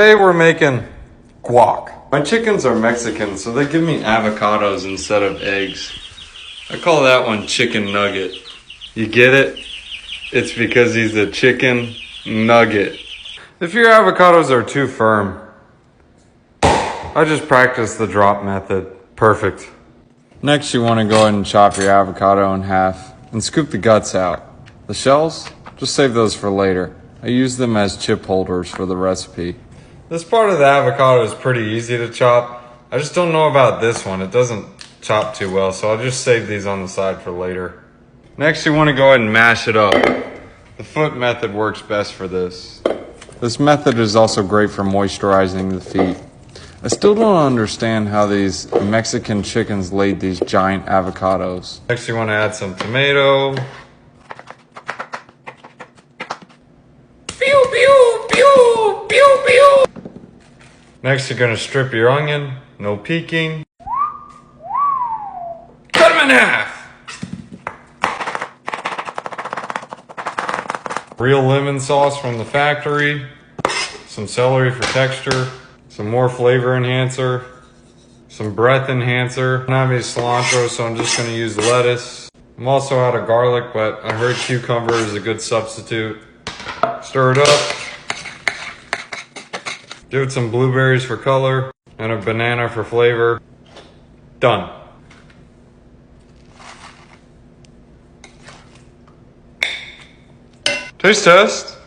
Today we're making guac. My chickens are Mexican, so they give me avocados instead of eggs. I call that one chicken nugget. You get it? It's because he's a chicken nugget. If your avocados are too firm, I just practice the drop method. Perfect. Next, you want to go ahead and chop your avocado in half and scoop the guts out. The shells, just save those for later. I use them as chip holders for the recipe. This part of the avocado is pretty easy to chop. I just don't know about this one. It doesn't chop too well, so I'll just save these on the side for later. Next, you want to go ahead and mash it up. The foot method works best for this. This method is also great for moisturizing the feet. I still don't understand how these Mexican chickens laid these giant avocados. Next, you want to add some tomato. Pew, pew, pew, pew, pew. Next, you're going to strip your onion. No peeking. Cut them in half. Real lemon sauce from the factory. Some celery for texture. Some more flavor enhancer. Some breath enhancer. I don't have any cilantro, so I'm just going to use lettuce. I'm also out of garlic, but I heard cucumber is a good substitute. Stir it up. Give it some blueberries for color and a banana for flavor. Done. Taste test.